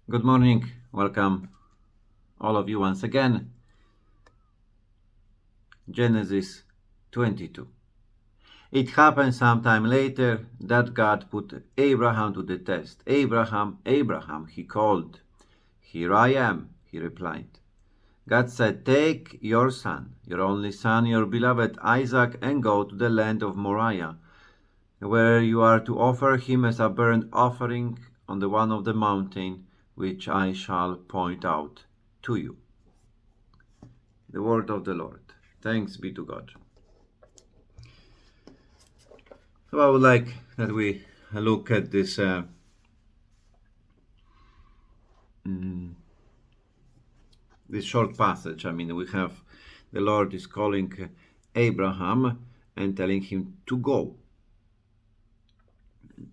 Good morning. Welcome all of you once again. Genesis 22. It happened sometime later that God put Abraham to the test. Abraham, Abraham, he called. Here I am, he replied. God said, take your son, your only son, your beloved Isaac, and go to the land of Moriah, where you are to offer him as a burnt offering on the one of the mountain which I shall point out to you. The word of the Lord. Thanks be to God. So I would like that we look at this this short passage. We have the Lord is calling Abraham and telling him to go.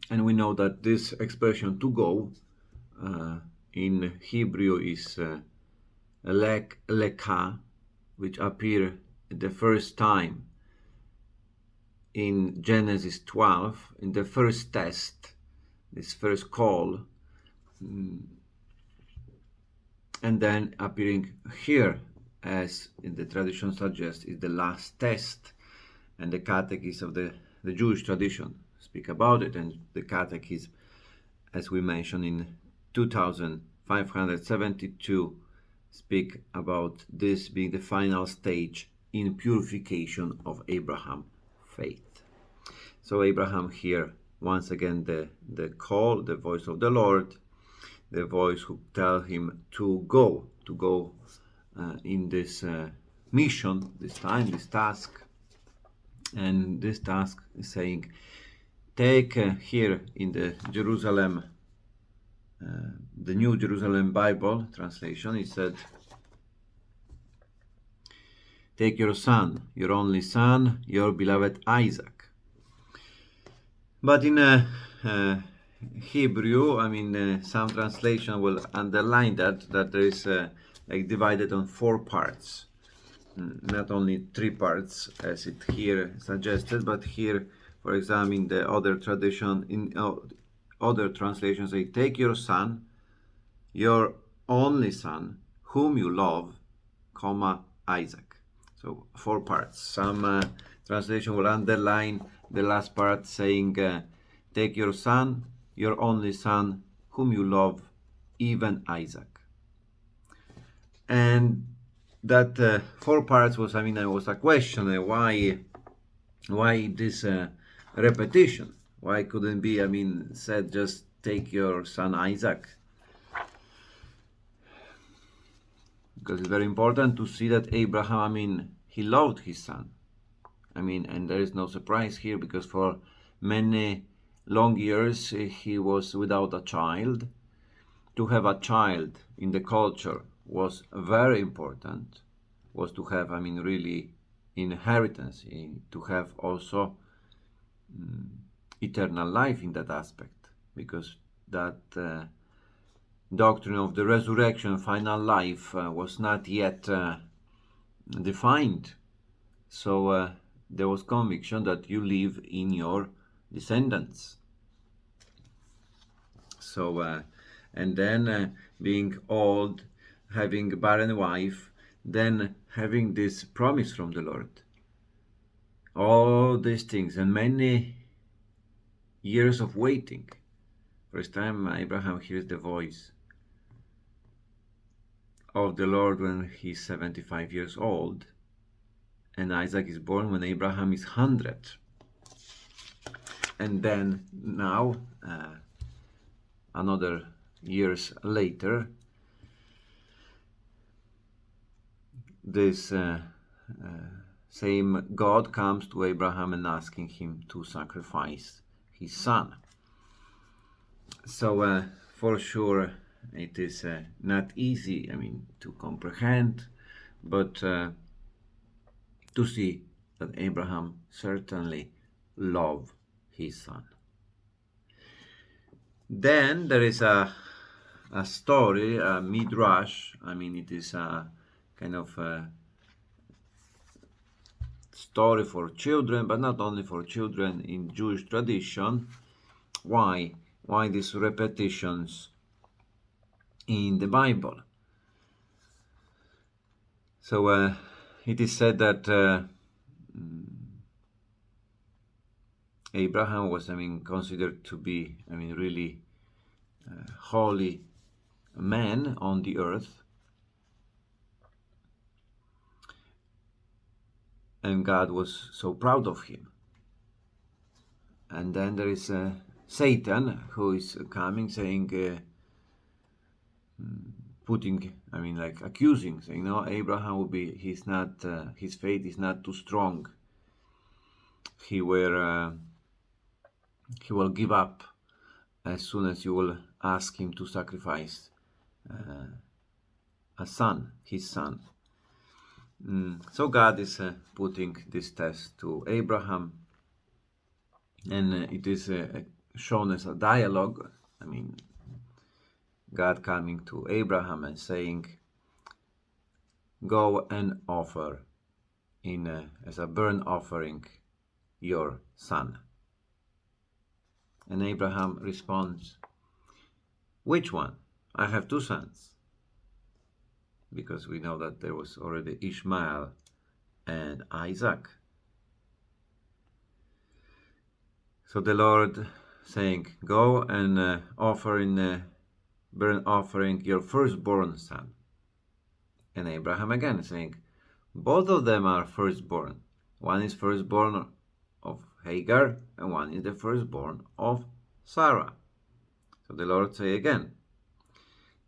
And we know that this expression to go in Hebrew is leka, which appear the first time in Genesis 12, in the first test, this first call, and then appearing here, as in the tradition suggests, is the last test. And the catechism of the Jewish tradition speak about it, and the catechism, as we mentioned in 2572, speak about this being the final stage in purification of Abraham's faith. So Abraham here, once again, the call, the voice of the Lord, the voice who tell him to go in this mission, this time, this task. And this task is saying, take here in the Jerusalem, the New Jerusalem Bible translation, it said, take your son, your only son, your beloved Isaac. But in Hebrew, some translation will underline that there is divided on 4 parts, not only 3 parts as it here suggested, but here, for example, in the other tradition, in other translations, say, take your son, your only son, whom you love, comma, Isaac. So 4 parts. Some translation will underline the last part saying, take your son, your only son, whom you love, even Isaac. And that 4 parts was, was a question, why this repetition? Why couldn't be, said just take your son Isaac? Because it's very important to see that Abraham, he loved his son. And there is no surprise here, because for many long years he was without a child. To have a child in the culture was very important, was to have, really inheritance, to have also eternal life in that aspect, because that doctrine of the resurrection, final life, was not yet defined. So there was conviction that you live in your descendants. So and then being old, having a barren wife, then having this promise from the Lord. All these things and many years of waiting. First time Abraham hears the voice of the Lord when he's 75 years old, and Isaac is born when Abraham is 100. And then now, another years later, this same God comes to Abraham and asking him to sacrifice his son. So for sure it is not easy, to comprehend, but to see that Abraham certainly loved his son. Then there is a story, a midrash. It is a kind of story for children, but not only for children in Jewish tradition. Why these repetitions in the Bible. So it is said that Abraham was, considered to be, really holy man on the earth, and God was so proud of him. And then there is Satan, who is coming, saying, accusing, saying, no, Abraham will be, he's not, his faith is not too strong. He will give up as soon as you will ask him to sacrifice a son, his son. So God is putting this test to Abraham, and it is shown as a dialogue. God coming to Abraham and saying, go and offer as a burnt offering your son. And Abraham responds, which one? I have two sons. Because we know that there was already Ishmael and Isaac. So the Lord saying, go and offer in burnt offering your firstborn son. And Abraham again saying, both of them are firstborn. One is firstborn of Hagar, and one is the firstborn of Sarah. So the Lord say again,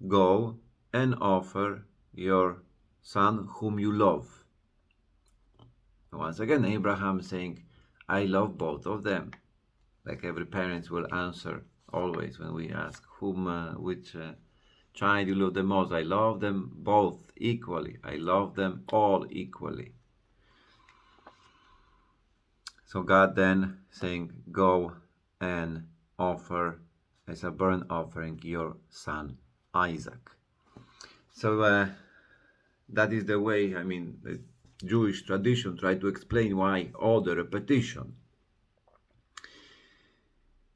go and offer your son whom you love. Once again, Abraham saying, I love both of them. Like every parent will answer always when we ask which child you love the most. I love them both equally. I love them all equally. So God then saying, go and offer as a burnt offering your son Isaac. So that is the way, the Jewish tradition try to explain why all the repetition.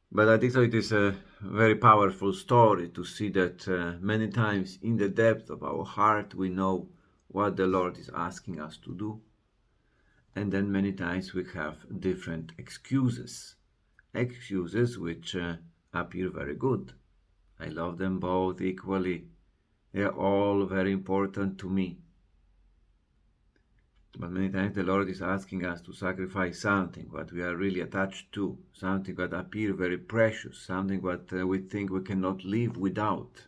But I think so it is a very powerful story to see that many times in the depth of our heart we know what the Lord is asking us to do. And then many times we have different excuses which appear very good. I love them both equally. They are all very important to me. But many times the Lord is asking us to sacrifice something what we are really attached to, something that appears very precious, something that we think we cannot live without.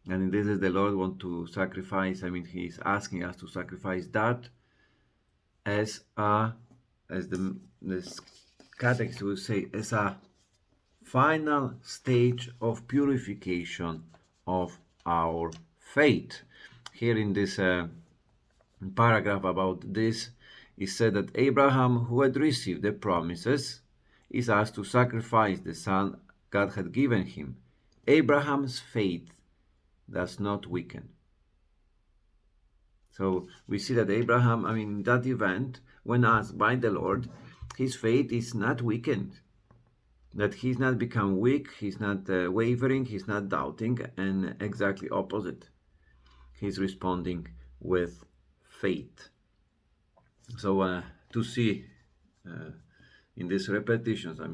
And in this is the Lord want to sacrifice. He is asking us to sacrifice that as this catechist will say, as a final stage of purification of our faith. Here in this paragraph about this is said that Abraham, who had received the promises, is asked to sacrifice the son God had given him. Abraham's faith does not weaken. So we see that Abraham, in that event, when asked by the Lord, his faith is not weakened. That he's not become weak, he's not wavering, he's not doubting, and exactly opposite. He's responding with faith. So to see in these repetitions, I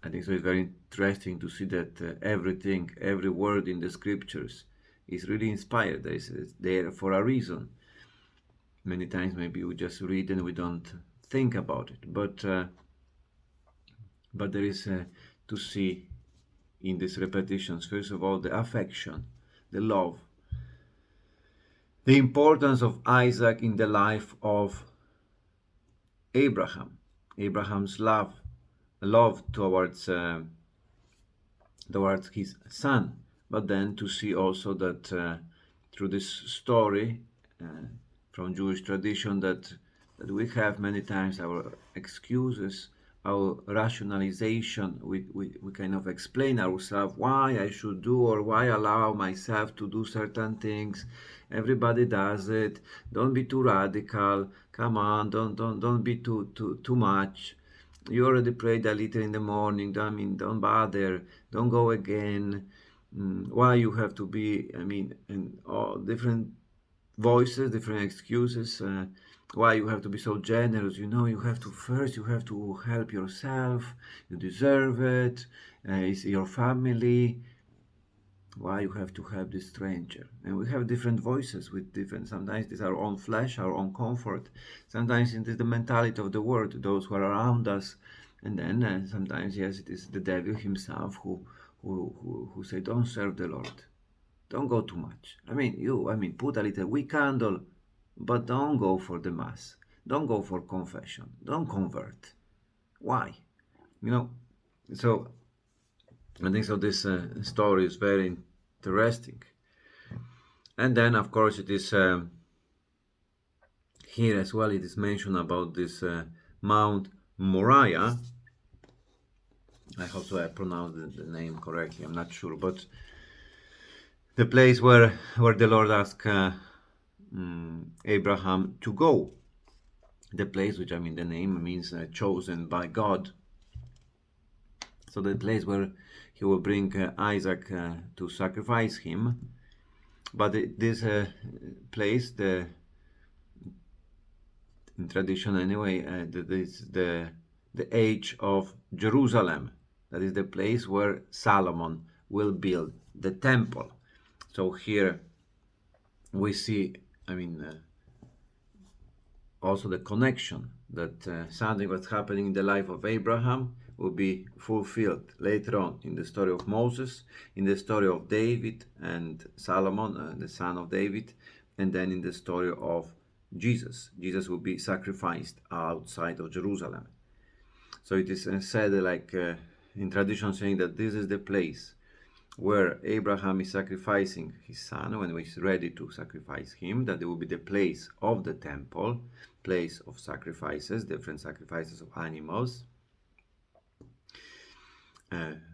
think so it's very interesting to see that everything, every word in the scriptures is really inspired. It's there for a reason. Many times maybe we just read and we don't think about it, but there is to see in these repetitions, first of all, the affection, the love, the importance of Isaac in the life of Abraham, Abraham's love towards his son, but then to see also that through this story from Jewish tradition that we have many times our excuses, our rationalization, we kind of explain ourselves why I should do or why allow myself to do certain things. Everybody does it. Don't be too radical. Come on, don't be too much. You already prayed a little in the morning. Don't bother. Don't go again. why you have to be, I mean, in all different voices, different excuses, why you have to be so generous. You know, you have to first, you have to help yourself, you deserve it, it's your family. Why you have to help this stranger? And we have different voices with different, sometimes it's our own flesh, our own comfort, sometimes it is the mentality of the world, those who are around us, and then sometimes, yes, it is the devil himself who say, don't serve the Lord, don't go too much. I mean, put a little wick candle, but don't go for the mass, don't go for confession, don't convert. Why? You know, so I think so. This story is very interesting. And then, of course, it is here as well. It is mentioned about this Mount Moriah. I hope so I pronounced the name correctly. I'm not sure, but the place where the Lord asked Abraham to go. The place, which I mean, the name means chosen by God. So the place where he will bring Isaac to sacrifice him. But this place, in tradition anyway, this the age of Jerusalem. That is the place where Solomon will build the temple. So here we see, I mean, also the connection that something that's happening in the life of Abraham will be fulfilled later on in the story of Moses, in the story of David and Solomon, the son of David, and then in the story of Jesus. Jesus will be sacrificed outside of Jerusalem. So it is said, like in tradition, saying that this is the place where Abraham is sacrificing his son, when he's ready to sacrifice him, that it will be the place of the temple, place of sacrifices, different sacrifices of animals.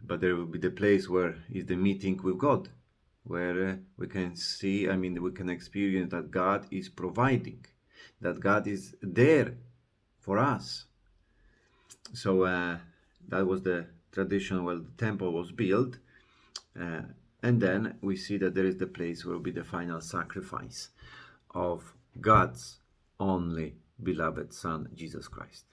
But there will be the place where is the meeting with God, where we can see, I mean, we can experience that God is providing, that God is there for us. So that was the tradition where the temple was built. And then we see that there is the place where will be the final sacrifice of God's only beloved Son, Jesus Christ.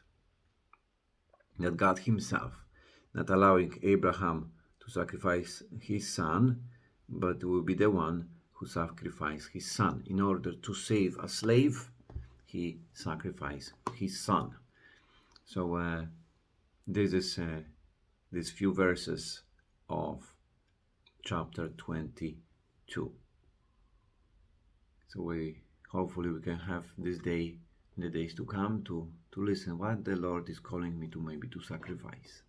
That God himself, not allowing Abraham to sacrifice his son, but will be the one who sacrificed his son. In order to save a slave, he sacrificed his son. So this is these few verses of chapter 22. So hopefully we can have this day, in the days to come, to listen what the Lord is calling me to, maybe to sacrifice,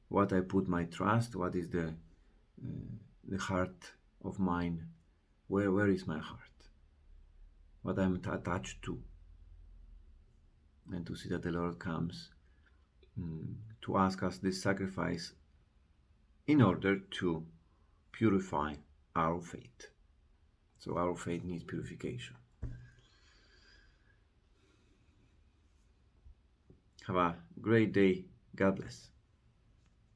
what I put my trust, what is the heart of mine, where is my heart, what I'm attached to, and to see that the Lord comes to ask us this sacrifice in order to purify our faith. So our faith needs purification. Have a great day. God bless.